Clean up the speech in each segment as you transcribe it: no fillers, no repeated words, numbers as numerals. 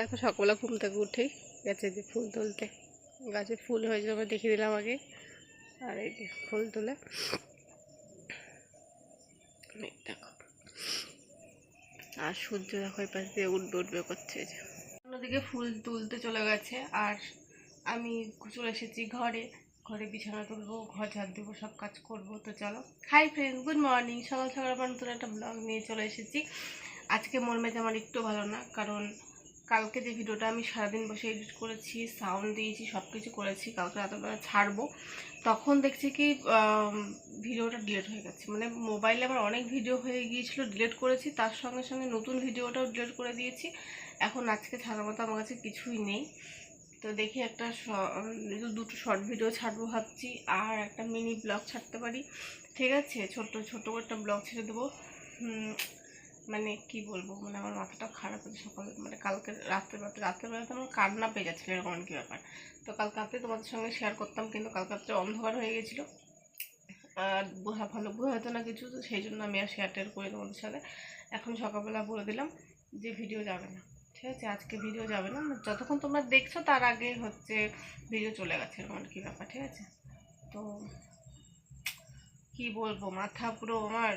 দেখো সকালবেলা ঘুম থেকে উঠেই গেছে যে ফুল তুলতে, গাছে ফুল হয়েছে আমি দেখিয়ে দিলাম আগে। আর এই যে ফুল তুলে দেখো, আর সূর্য দেখো এই পাশ দিয়ে উঠবে উঠবে করছে, যে অন্যদিকে ফুল তুলতে চলে গেছে। আর আমি চলে এসেছি ঘরে, ঘরে বিছানা তুলবো, ঘর ঝাড় দেবো, সব কাজ করবো। তো চলো, হাই ফ্রেন্ড, গুড মর্নিং। সকাল সকাল আমার নতুন একটা ব্লগ নিয়ে চলে এসেছি। আজকে মন মেজাজ আমার একটু ভালো না, কারণ কালকে যে ভিডিওটা আমি সারাদিন বসে এডিট করেছি, সাউন্ড দিয়েছি, সব কিছু করেছি, কালকে রাতেরবেলা ছাড়বো, তখন দেখছি কি ভিডিওটা ডিলিট হয়ে গেছে। মানে মোবাইলে আমার অনেক ভিডিও হয়ে গিয়েছিলো, ডিলিট করেছি, তার সঙ্গে সঙ্গে নতুন ভিডিওটাও ডিলিট করে দিয়েছি। এখন আজকে ছাড়ার মতো আমার কাছে কিছুই নেই। তো দেখি একটা দুটো শর্ট ভিডিও ছাড়বো ভাবছি, আর একটা মিনি ব্লগ ছাড়তে পারি। ঠিক আছে, ছোট্ট একটা ব্লগ ছেড়ে দেবো। মানে কি বলবো, মানে আমার মাথাটা খারাপ হয়েছে সকালে, মানে কালকে রাত্রেবেলাতে আমার কান্না পেয়ে যাচ্ছিলো, এরকম কি ব্যাপার। তো কাল রাতে তোমাদের সঙ্গে শেয়ার করতাম, কিন্তু কাল রাত্রে অন্ধকার হয়ে গেছিলো, আর ভালো বোঝা হতো না কিছু, তো সেই জন্য আমি আর শেয়ার টেয়ার করি তোমাদের সাথে। এখন সকালবেলা বলে দিলাম যে ভিডিও যাবে না, ঠিক আছে, আজকে ভিডিও যাবে না, যতক্ষণ তোমরা দেখছো তার আগে হচ্ছে ভিডিও চলে গেছে, এরকম কি ব্যাপার। ঠিক আছে, তো কি বলবো, মাথা পুরো আমার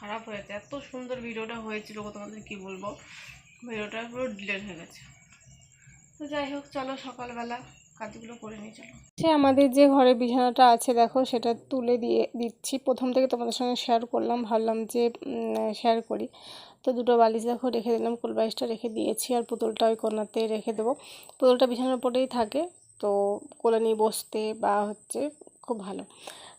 খারাপ হয়েছে। এত সুন্দর ভিডিওটা হয়েছিল, তোমাদের কি বলবো, ভিডিওটা পুরো ডিলিট হয়ে গেছে। তো যাই হোক, চলো সকালবেলা কাজগুলো করে নিয়ে চলো। আমাদের যে ঘরে বিছানাটা আছে দেখো, সেটা তুলে দিচ্ছি। প্রথম থেকে তোমাদের সঙ্গে শেয়ার করলাম, ভাবলাম যে শেয়ার করি। তো দুটো বালিশ দেখো রেখে দিলাম, কোল বালিশটা রেখে দিয়েছি, আর পুতুলটা ওই কোণাতে রেখে দেবো। পুতুলটা বিছানার উপরেই থাকে, তো কোলে নিয়ে বসতে বা হচ্ছে খুব ভালো,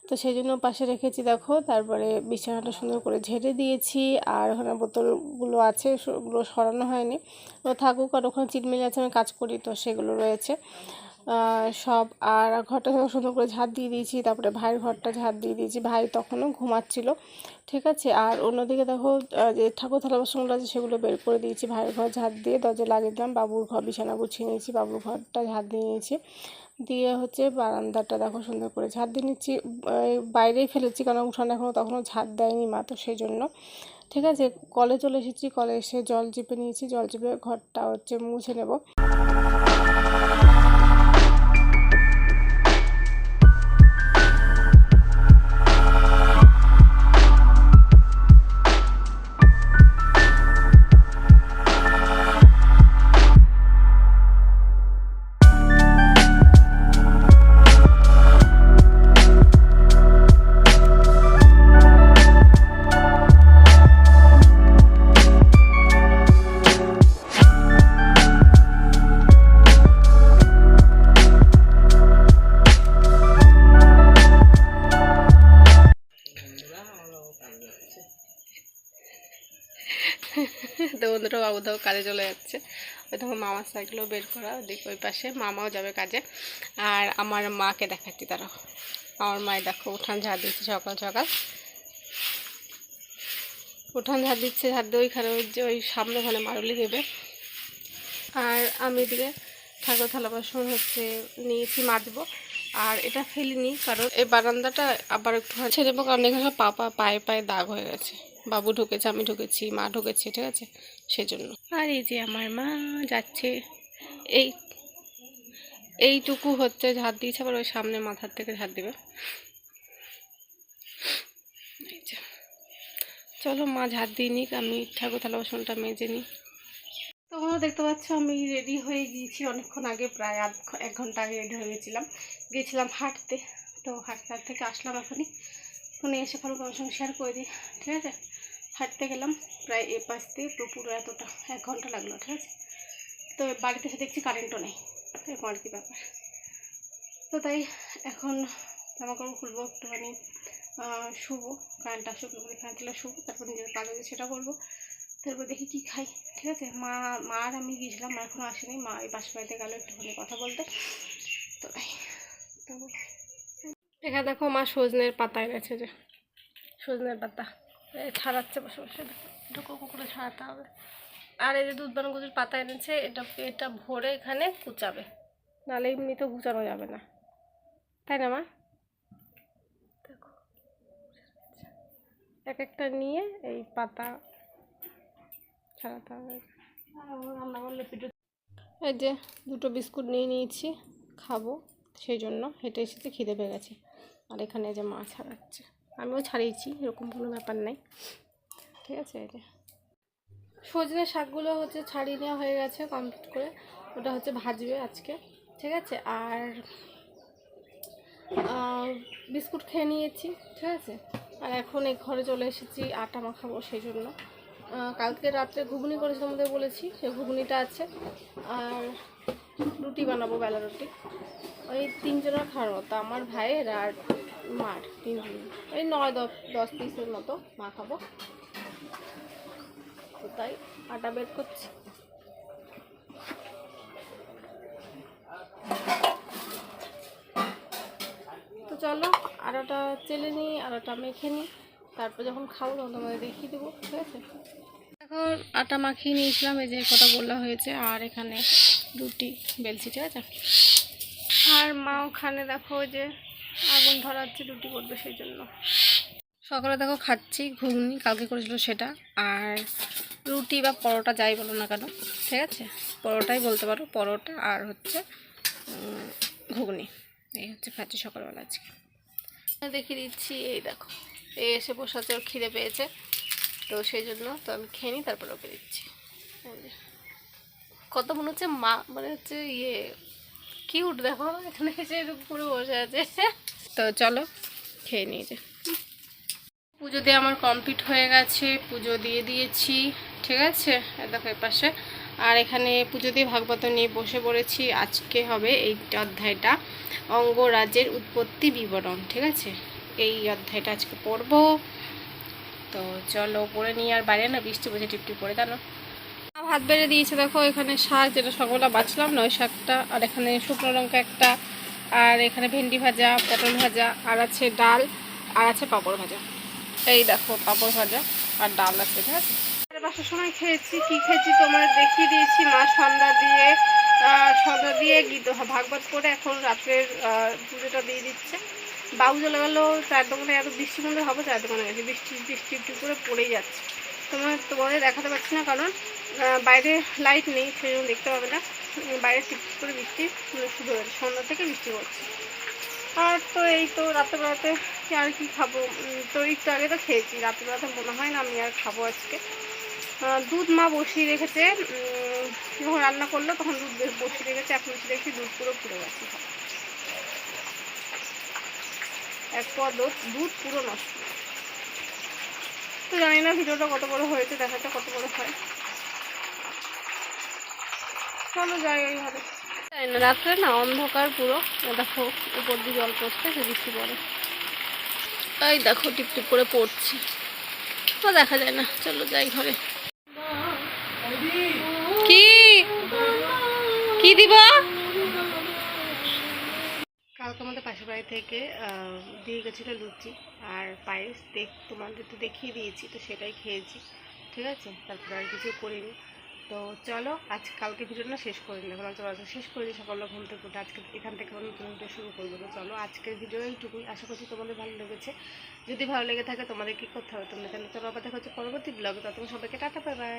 তো সেই জন্য পাশে রেখেছি দেখো। তারপরে বিছানাটা সুন্দর করে ঝেড়ে দিয়েছি, আর ওখানে বোতলগুলো আছে, সেগুলো সরানো হয়নি, তো থাকুক। আর ওখানে চিটমিলি আছে, আমি কাজ করি, তো সেগুলো রয়েছে সব। আর ঘরটা সুন্দর করে ঝাড় দিয়ে দিয়েছি, তারপরে ভাইয়ের ঘরটা ঝাড় দিয়ে দিয়েছি, ভাই তখনও ঘুমাচ্ছিল। ঠিক আছে, আর অন্যদিকে দেখো যে ঠাকুর থালা বাসনগুলো আছে সেগুলো বের করে দিয়েছি, ভাইয়ের ঘর ঝাড় দিয়ে দরজা লাগিয়ে দিলাম, বাবুর ঘর বিছানা গুছিয়ে নিয়েছি, বাবুর ঘরটা ঝাড় দিয়ে নিয়েছি, দিয়ে হচ্ছে বারান্দাটা দেখো সুন্দর করে ঝাড় দিয়ে নিচ্ছি। বাইরেই ফেলেছি, কারণ উঠানে তখনও ঝাড় দেয়নি মা, তো সেই জন্য। ঠিক আছে, কলে চলে এসেছি, কলে এসে জল চেপে নিয়েছি, জল চেপে ঘরটা হচ্ছে মুছে নেব। তো বন্ধুরা, বাবু দেখো কাজে চলে যাচ্ছে, ওই দেখো মামার সাইকেলও বের করা, দেখো ওই পাশে মামাও যাবে কাজে। আর আমার মাকে দেখাচ্ছি, তারা আমার মায় দেখো উঠান ঝাড় দিচ্ছে, সকাল সকাল উঠান ঝাড় দিচ্ছে, ঝাড় দিয়ে ওইখানে ওই যে ওই সামনে ওখানে মারুলি দেবে। আর আমি এদিকে ঠাকুর থালা বাসন হচ্ছে নিয়েছি মাজবো, আর এটা ফেলিনি, কারণ এই বারান্দাটা আবার একটু ছেড়ে দেবো, কারণ এখানে পায়ে পায়ে দাগ হয়ে গেছে, বাবু ঢুকেছে, আমি ঢুকেছি, মা ঢুকেছে, ঠিক আছে, সেজন্য। আর এই যে আমার মা যাচ্ছে, এই এইটুকু হচ্ছে ঝাড় দিয়েছে, আবার ওই সামনে মাথার থেকে ঝাড় দেবে। চলো মা ঝাড় দিয়ে নিক, আমি ঠাকুর থালা বাসনটা মেজে নিই। তোমরা দেখতে পাচ্ছ আমি রেডি হয়ে গিয়েছি অনেকক্ষণ আগে, প্রায় এক ঘন্টা আগে রেডি হয়ে গিয়েছিলাম হাঁটতে। তো হাঁটতে থেকে আসলাম এখনই, ফোনে এসে ফোন তোমার সঙ্গে শেয়ার করে দিই। ঠিক আছে, হাঁটতে গেলাম প্রায় এ পাশ দিয়ে, তো পুরো এতটা 1 ঘন্টা লাগলো। ঠিক আছে, তো বাড়িতে এসে দেখছি কারেন্টও নেই, এরকম আর কি ব্যাপার। তো তাই এখন জামাকাপড় খুলবো, একটুখানি শুবো, কারেন্ট আসুক, কারেন্টটা শুবো, তারপর নিজের কাজ আছে সেটা করবো, তারপর দেখি কি খাই। ঠিক আছে, মা আর আমি গিয়েছিলাম, মা এখনও আসেনি, মা এই পাশের বাড়িতে গেলো একটুখানি কথা বলতে। তো তো এখানে দেখো মা সজনের পাতা এনেছে, যে সজনের পাতা ছাড়াচ্ছে বসে বসে, এটা করে ছাড়াতে হবে। আর এই যে দুধবান কচুর পাতা এনেছে, এটা ভরে এখানে কুচাবে, নাহলে এমনি তো কুচানো যাবে না, তাই না মা? দেখো এক একটা নিয়ে এই পাতা ছাড়াতে হবে। রান্না করলে পিঠে। এই যে দুটো বিস্কুট নিয়ে নিয়েছি, খাবো সেই জন্য হেঁটে এসেছি, খিদে পেয়ে গেছে। আর এখানে এই যে মা ছাড়াচ্ছে, আমিও ছাড়িয়েছি, এরকম কোনো ব্যাপার নেই, ঠিক আছে। এই যে সজনে শাকগুলো হচ্ছে ছাড়িয়ে নেওয়া হয়ে গেছে কমপ্লিট করে, ওটা হচ্ছে ভাজবে আজকে, ঠিক আছে। আর বিস্কুট খেয়ে নিয়েছি, ঠিক আছে। আর এখন এই ঘরে চলে এসেছি আটা মাখাবো সেই জন্য। কালকে রাত্রে ঘুগনি করেছিলাম, আমাদের বলেছি সেই ঘুগনিটা আছে। আর রুটি বানাবো, বেলা রুটি, ওই 3 জনের খাওয়ার মতো, আমার ভাইয়ের আর মার 3 জন, ওই 9-10 পিসের মতো মাখাবো, তো তাই আটা বের করছি। তো চলো আটাটা চেলে নিই, আটাটা মেখে নিই, তারপর যখন খাবো তখন তোমাদের দেখিয়ে দেবো, ঠিক আছে। এখন আটা মাখিয়ে নিয়েছিলাম, এই যে কটা গোলা হয়েছে, আর এখানে রুটি বেলছি, ঠিক আছে। আর মা ওখানে দেখো যে আগুন ধরাচ্ছে, রুটি করবে সেই জন্য। সকালে দেখো খাচ্ছি ঘুগনি, কালকে করেছিল সেটা, আর রুটি বা পরোটা যাই বলো না কেন, ঠিক আছে, পরোটাই বলতে পারো, পরোটা আর হচ্ছে ঘুগনি, এই হচ্ছে খাচ্ছি সকালবেলা আজকে। দেখিয়ে দিচ্ছি, এই দেখো এই এসে বসাতে, ওর খিদে পেয়েছে, তো সেই জন্য তো আমি খেয়ে নিই, তারপর ওকে দিচ্ছি। কত মনে হচ্ছে মা, মানে হচ্ছে কিউট, দেখো এখানে এসে এরকম করে বসে আছে। তো চলো খেয়ে নিই। যে পুজো দিয়ে আমার কমপ্লিট হয়ে গেছে, পুজো দিয়ে দিয়েছি, ঠিক আছে, দেখো এই পাশে। আর এখানে পুজো দিয়ে ভাগবত নিয়ে বসে পড়েছি। আজকে হবে এই অধ্যায়টা, অঙ্গরাজ্যের উৎপত্তি বিবরণ, ঠিক আছে, এই অধ্যায়টা আজকে পড়বো। তো চলো পড়ে নিই, আর বাইরে না বৃষ্টি বসে টিপটিপ পড়ে, জানো। ভাত বেড়ে দিয়েছে, দেখো এখানে শাক, যেটা সকালবেলা বাছলাম না ওই শাকটা, আর এখানে শুকনো লঙ্কা একটা, আর এখানে ভেন্ডি ভাজা, পটল ভাজা, আর আছে ডাল, আর আছে পাঁপড় ভাজা। এই দেখো পাঁপড় ভাজা আর ডাল আছে, ঠিক আছে। বাসার সময় খেয়েছি, কি খেয়েছি তোমাদের দেখিয়ে দিয়েছি। মা সন্ধ্যা দিয়ে গীত ভাগবত করে এখন রাত্রের পুজোটা দিয়ে দিচ্ছে। বাবু চলে গেলো চায়ের দোকানে, এত বৃষ্টি মধ্যে হবে চায়ের দোকানে গেছে, বৃষ্টি বৃষ্টি একটু করে পড়েই যাচ্ছে। তোমাদের দেখাতে পারছি না, কারণ বাইরে লাইট নেই, সেই জন্য দেখতে পাবে না। বাইরে টিপ করে বৃষ্টি শুরু হয়েছে, সন্ধ্যা থেকে বৃষ্টি পড়ছে। আর তো এই তো রাত্রেবেলাতে আর কি খাবো, তো একটু আগে তো খেয়েছি, রাত্রেবেলাতে মনে হয় না আমি আর খাবো আজকে। দুধ মা বসিয়ে রেখেছে, যখন রান্না করলো তখন দুধ বসিয়ে রেখেছে, এখন এসে দেখছি দুধ পুরো পুড়ে গেছে, এক পদ দুধ পুরো নষ্ট। তো জানি না ভিডিওটা কত বড় হয়েছে, দেখাটা কত বড় হয়। চলো যাই ওইভাবে। জানি না, রাত্রে না অন্ধকার পুরো, দেখো উপর দিয়ে জল পড়ছে, সে বৃষ্টি পড়ে, তাই দেখো টিপ টিপ করে পড়ছি, তো দেখা যায় না। চলো যাই ঘরে। কি কি দিব? কালকে আমাদের পাশের বাড়ি থেকে দিয়ে গেছিলো লুচি আর পায়েস, তোমাদের তো দেখিয়ে দিয়েছি, তো সেটাই খেয়েছি, ঠিক আছে। তারপরে আর কিছু করিনি। তো চলো কালকে ভিডিওটা শেষ করে নিই, এখন চলো শেষ করে দিই, সকালে ঘুম থেকে উঠে আজকে এখান থেকে আমি নতুন ভিডিও শুরু করবো। তো চলো আজকের ভিডিও এইটুকুই, আশা করছি তোমাদের ভালো লেগেছে। যদি ভালো লেগে থাকে তোমাদের কী করতে হবে, তোমরা জানো। চলো আবার দেখা হচ্ছে পরবর্তী ব্লগে, ততক্ষণ সবাইকে টাটা, বাই বাই।